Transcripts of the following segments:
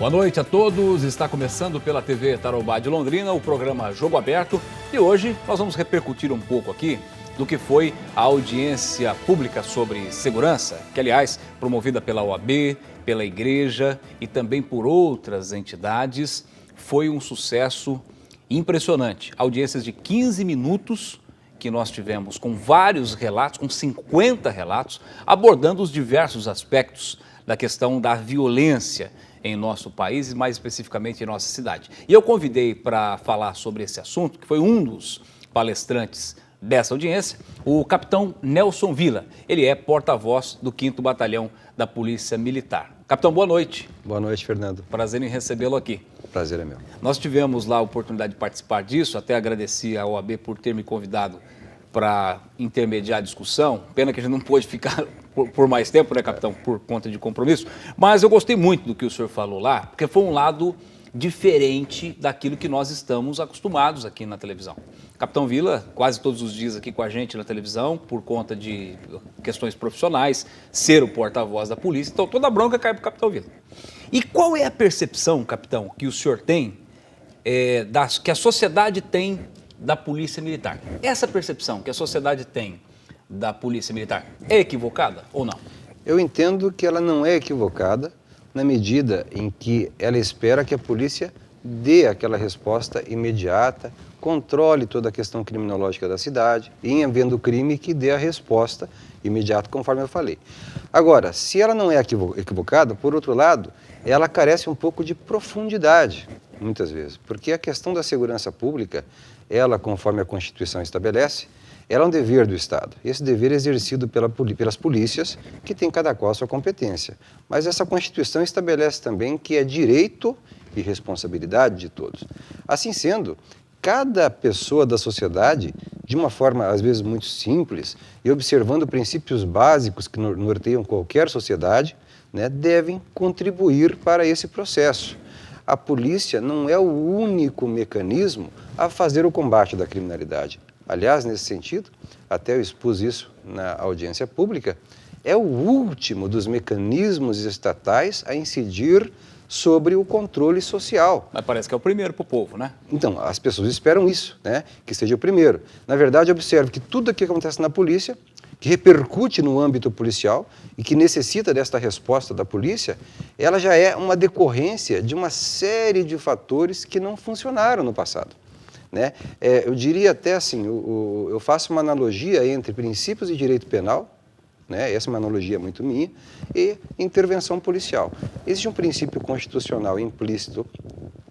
Boa noite a todos, está começando pela TV Tarobá de Londrina o programa Jogo Aberto e hoje nós vamos repercutir um pouco aqui do que foi a audiência pública sobre segurança, que aliás promovida pela OAB, pela igreja e também por outras entidades, foi um sucesso impressionante. Audiências de 15 minutos que nós tivemos com vários relatos, com 50 relatos, abordando os diversos aspectos da questão da violência em nosso país e mais especificamente em nossa cidade. E eu convidei para falar sobre esse assunto, que foi um dos palestrantes dessa audiência, o capitão Nelson Villa. Ele é porta-voz do 5º Batalhão da Polícia Militar. Capitão, boa noite. Boa noite, Fernando. Prazer em recebê-lo aqui. Prazer é meu. Nós tivemos lá a oportunidade de participar disso, até agradeci à OAB por ter me convidado para intermediar a discussão. Pena que a gente não pôde ficar por mais tempo, né, capitão, por conta de compromisso. Mas eu gostei muito do que o senhor falou lá, porque foi um lado diferente daquilo que nós estamos acostumados aqui na televisão. Capitão Villa, quase todos os dias aqui com a gente na televisão, por conta de questões profissionais, ser o porta-voz da polícia, então toda a bronca cai para o capitão Villa. E qual é a percepção, capitão, que o senhor tem, que a sociedade tem da Polícia Militar? Essa percepção que a sociedade tem da Polícia Militar é equivocada ou não? Eu entendo que ela não é equivocada na medida em que ela espera que a polícia dê aquela resposta imediata, controle toda a questão criminológica da cidade e, em havendo crime, que dê a resposta imediata, conforme eu falei. Agora, se ela não é equivocada, por outro lado, ela carece um pouco de profundidade, muitas vezes, porque a questão da segurança pública, ela, conforme a Constituição estabelece, ela é um dever do Estado. Esse dever é exercido pelas polícias, que tem cada qual a sua competência. Mas essa Constituição estabelece também que é direito e responsabilidade de todos. Assim sendo, cada pessoa da sociedade, de uma forma às vezes muito simples, e observando princípios básicos que norteiam qualquer sociedade, né, devem contribuir para esse processo. A polícia não é o único mecanismo a fazer o combate da criminalidade. Aliás, nesse sentido, até eu expus isso na audiência pública, é o último dos mecanismos estatais a incidir sobre o controle social. Mas parece que é o primeiro para o povo, né? Então, as pessoas esperam isso, né? Que seja o primeiro. Na verdade, observe que tudo o que acontece na polícia, que repercute no âmbito policial e que necessita desta resposta da polícia, ela já é uma decorrência de uma série de fatores que não funcionaram no passado. Né? Eu diria até assim, eu faço uma analogia entre princípios de direito penal, né? Essa é uma analogia muito minha, e intervenção policial. Existe um princípio constitucional implícito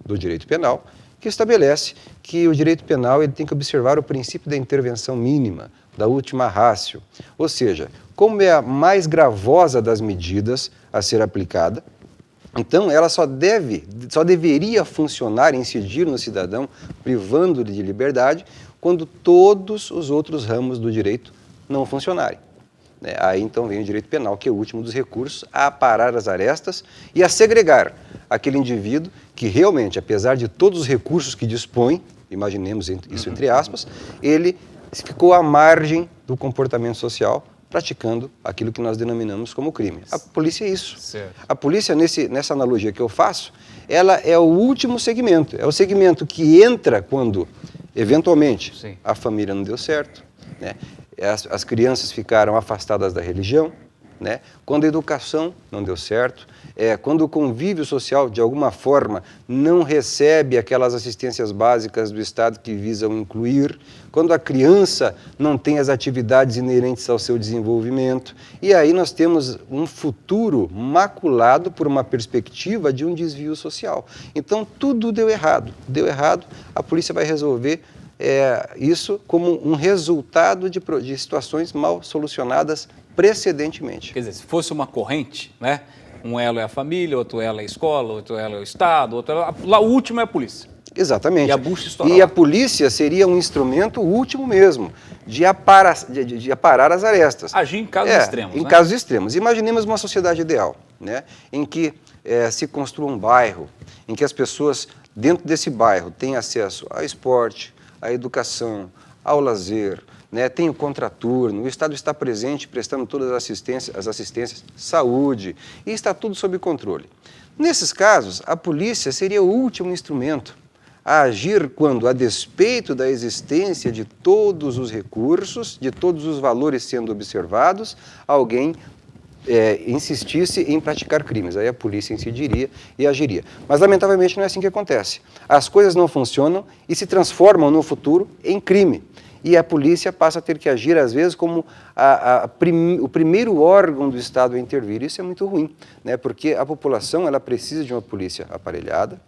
do direito penal que estabelece que o direito penal ele tem que observar o princípio da intervenção mínima, da última ratio. Ou seja, como é a mais gravosa das medidas a ser aplicada, então, ela só deveria funcionar, incidir no cidadão, privando-lhe de liberdade, quando todos os outros ramos do direito não funcionarem. Aí, então, vem o direito penal, que é o último dos recursos, a aparar as arestas e a segregar aquele indivíduo que realmente, apesar de todos os recursos que dispõe, imaginemos isso entre aspas, ele ficou à margem do comportamento social, praticando aquilo que nós denominamos como crime. A polícia é isso. Certo. A polícia, nessa analogia que eu faço, ela é o último segmento. É o segmento que entra quando, eventualmente, Sim, a família não deu certo, né? As crianças ficaram afastadas da religião, né? Quando a educação não deu certo, quando o convívio social, de alguma forma, não recebe aquelas assistências básicas do Estado que visam incluir, quando a criança não tem as atividades inerentes ao seu desenvolvimento, e aí nós temos um futuro maculado por uma perspectiva de um desvio social. Então, tudo deu errado, a polícia vai resolver isso como um resultado de situações mal solucionadas precedentemente. Quer dizer, se fosse uma corrente, né? Um elo é a família, outro elo é a escola, outro elo é o Estado, outro elo... Lá o último é a polícia. Exatamente. E a bucha estoura E lá. a polícia seria um instrumento último mesmo, de aparar as arestas. Agir em casos extremos, em né? casos extremos. Imaginemos uma sociedade ideal, né? Em que se construa um bairro, em que as pessoas dentro desse bairro têm acesso ao esporte, à educação, ao lazer, né, tem o contraturno, o Estado está presente prestando todas as assistências, saúde, e está tudo sob controle. Nesses casos, a polícia seria o último instrumento a agir quando, a despeito da existência de todos os recursos, de todos os valores sendo observados, alguém insistisse em praticar crimes. Aí a polícia incidiria e agiria. Mas, lamentavelmente, não é assim que acontece. As coisas não funcionam e se transformam no futuro em crime. E a polícia passa a ter que agir, às vezes, como o primeiro órgão do Estado a intervir. Isso é muito ruim, né? Porque a população ela precisa de uma polícia aparelhada,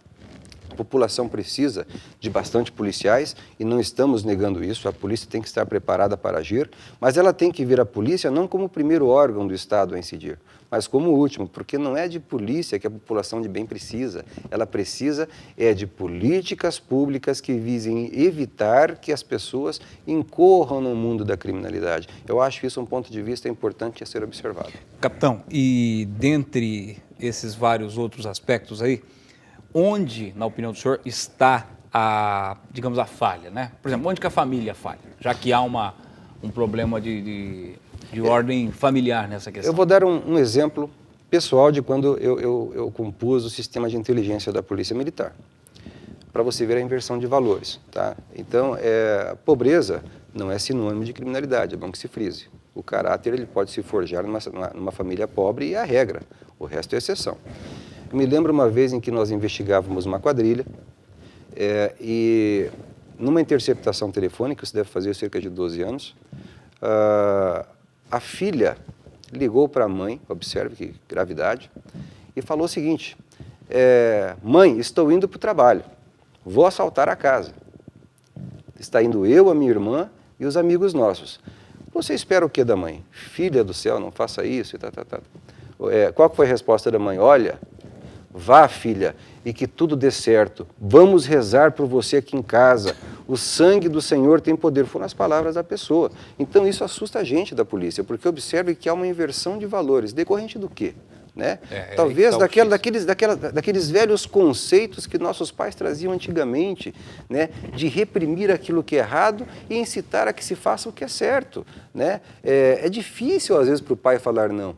a população precisa de bastante policiais e não estamos negando isso, a polícia tem que estar preparada para agir, mas ela tem que ver a polícia não como o primeiro órgão do Estado a incidir, mas como o último, porque não é de polícia que a população de bem precisa, ela precisa de políticas públicas que visem evitar que as pessoas incorram no mundo da criminalidade. Eu acho isso um ponto de vista importante a ser observado. Capitão, e dentre esses vários outros aspectos aí, onde, na opinião do senhor, está digamos, a falha, né? Por exemplo, onde que a família falha, já que há um problema de ordem familiar nessa questão? Eu vou dar um exemplo pessoal de quando eu compus o sistema de inteligência da Polícia Militar, para você ver a inversão de valores, tá? Então, pobreza não é sinônimo de criminalidade, é bom que se frise. O caráter ele pode se forjar numa família pobre e é a regra, o resto é exceção. Eu me lembro uma vez em que nós investigávamos uma quadrilha e numa interceptação telefônica, isso deve fazer cerca de 12 anos, a filha ligou para a mãe, observe que gravidade, e falou o seguinte, mãe, estou indo para o trabalho, vou assaltar a casa. Está indo eu, a minha irmã e os amigos nossos. Você espera o que da mãe? Filha do céu, não faça isso. Qual foi a resposta da mãe? Olha, vá, filha, e que tudo dê certo. Vamos rezar por você aqui em casa. O sangue do Senhor tem poder. Foram as palavras da pessoa. Então isso assusta a gente da polícia, porque observe que há uma inversão de valores. Decorrente do quê? Né? Talvez daqueles velhos conceitos que nossos pais traziam antigamente, né? De reprimir aquilo que é errado e incitar a que se faça o que é certo. Né? É difícil, às vezes, para o pai falar não,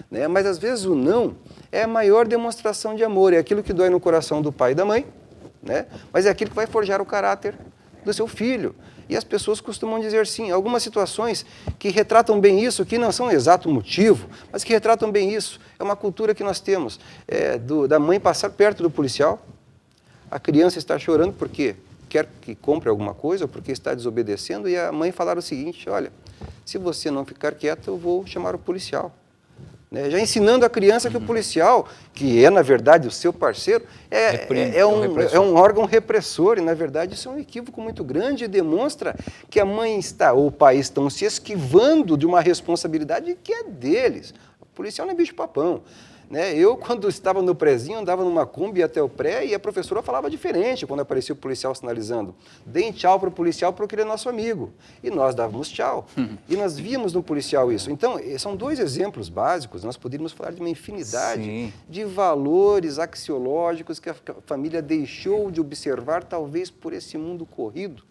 né? Mas, às vezes, o não é a maior demonstração de amor, é aquilo que dói no coração do pai e da mãe, né? Mas é aquilo que vai forjar o caráter do seu filho. E as pessoas costumam dizer sim, algumas situações que retratam bem isso, que não são exato motivo, mas que retratam bem isso. É uma cultura que nós temos, da mãe passar perto do policial, a criança estar chorando porque quer que compre alguma coisa, ou porque está desobedecendo, e a mãe falar o seguinte, olha, se você não ficar quieto, eu vou chamar o policial. Né? Já ensinando a criança que o policial, que é, na verdade, o seu parceiro, é um órgão repressor, e, na verdade, isso é um equívoco muito grande e demonstra que a mãe ou o pai estão se esquivando de uma responsabilidade que é deles. O policial não é bicho-papão. Né? Eu, quando estava no prézinho, andava numa Kombi até o pré e a professora falava diferente quando aparecia o policial sinalizando. Deem tchau para o policial porque ele é nosso amigo. E nós dávamos tchau. E nós víamos no policial isso. Então, são dois exemplos básicos. Nós poderíamos falar de uma infinidade de valores axiológicos que a família deixou de observar, talvez por esse mundo corrido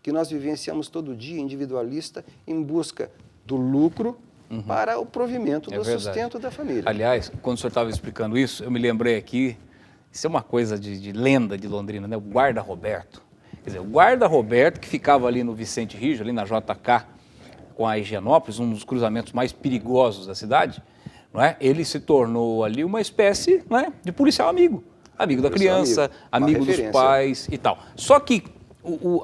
que nós vivenciamos todo dia, individualista, em busca do lucro, para o provimento do sustento da família. Aliás, quando o senhor estava explicando isso, eu me lembrei aqui, isso é uma coisa de lenda de Londrina, né? O guarda Roberto. Quer dizer, o guarda Roberto, que ficava ali no Vicente Rijo, ali na JK, com a Higienópolis, um dos cruzamentos mais perigosos da cidade, não é? Ele se tornou ali uma espécie, não é, de policial amigo. Amigo da criança, amigo dos pais e tal. Só que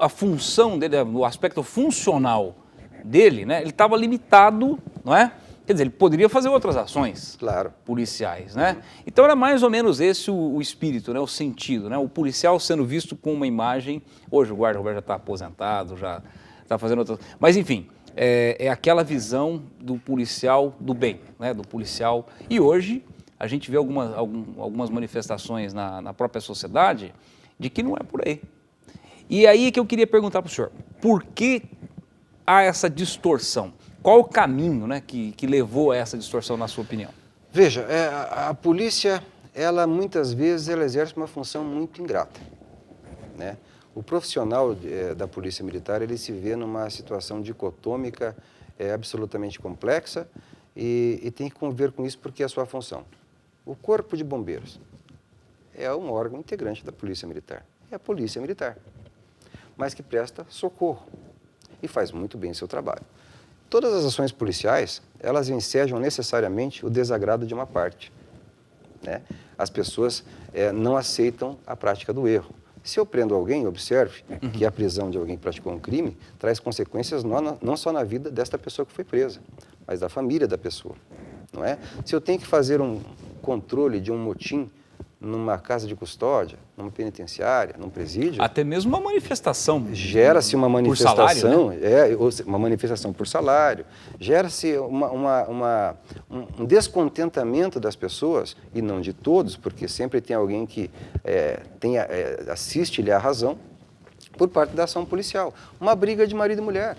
a função dele, o aspecto funcional dele, né, ele estava limitado, não é? Quer dizer, ele poderia fazer outras ações policiais, né? Então era mais ou menos esse o espírito, né, o sentido, né? O policial sendo visto com uma imagem, hoje o guarda Roberto já está aposentado, já está fazendo outras... Mas enfim, é aquela visão do policial do bem, né, do policial... E hoje a gente vê algumas manifestações na própria sociedade de que não é por aí. E aí que eu queria perguntar para o senhor, por que há essa distorção? Qual o caminho, né, que levou a essa distorção, na sua opinião? Veja, a polícia, muitas vezes, ela exerce uma função muito ingrata. Né? O profissional da Polícia Militar, ele se vê numa situação dicotômica, absolutamente complexa e tem que conviver com isso porque é a sua função. O Corpo de Bombeiros é um órgão integrante da Polícia Militar. É a Polícia Militar, mas que presta socorro e faz muito bem seu trabalho. Todas as ações policiais, elas ensejam necessariamente o desagrado de uma parte, né? As pessoas não aceitam a prática do erro. Se eu prendo alguém, observe que a prisão de alguém que praticou um crime traz consequências não só na vida desta pessoa que foi presa, mas da família da pessoa, não é? Se eu tenho que fazer um controle de um motim numa casa de custódia, numa penitenciária, num presídio... Até mesmo uma manifestação. Gera-se uma manifestação, por salário, né? Uma manifestação por salário, gera-se um descontentamento das pessoas, e não de todos, porque sempre tem alguém que assiste-lhe à razão, por parte da ação policial. Uma briga de marido e mulher,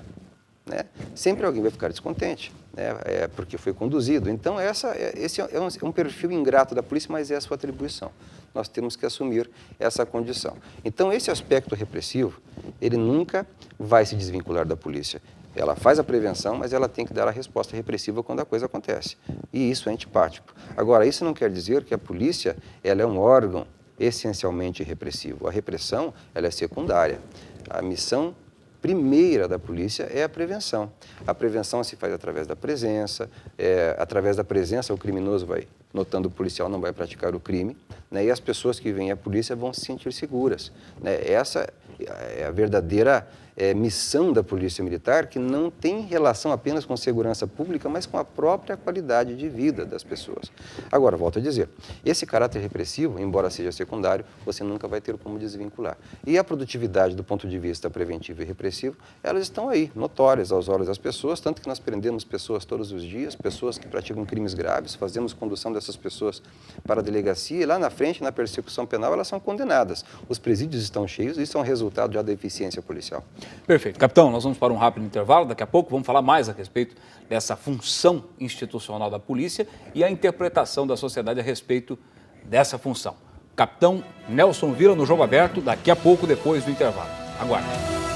né? Sempre alguém vai ficar descontente, né? Porque foi conduzido. Então, esse é um perfil ingrato da polícia, mas é a sua atribuição. Nós temos que assumir essa condição. Então, esse aspecto repressivo, ele nunca vai se desvincular da polícia. Ela faz a prevenção, mas ela tem que dar a resposta repressiva quando a coisa acontece. E isso é antipático. Agora, isso não quer dizer que a polícia ela é um órgão essencialmente repressivo. A repressão ela é secundária. A missão primeira da polícia é a prevenção. A prevenção se faz através da presença, através da presença o criminoso vai notando o policial não vai praticar o crime, né, e as pessoas que vêm à polícia vão se sentir seguras, né? Essa é a verdadeira missão da Polícia Militar, que não tem relação apenas com segurança pública, mas com a própria qualidade de vida das pessoas. Agora, volto a dizer, esse caráter repressivo, embora seja secundário, você nunca vai ter como desvincular. E a produtividade do ponto de vista preventivo e repressivo, elas estão aí, notórias aos olhos das pessoas, tanto que nós prendemos pessoas todos os dias, pessoas que praticam crimes graves, fazemos condução dessas pessoas para a delegacia e lá na frente, na persecução penal, elas são condenadas. Os presídios estão cheios e isso é um resultado já da eficiência policial. Perfeito. Capitão, nós vamos para um rápido intervalo. Daqui a pouco vamos falar mais a respeito dessa função institucional da polícia e a interpretação da sociedade a respeito dessa função. Capitão Nelson Vila no Jogo Aberto, daqui a pouco, depois do intervalo. Aguarde.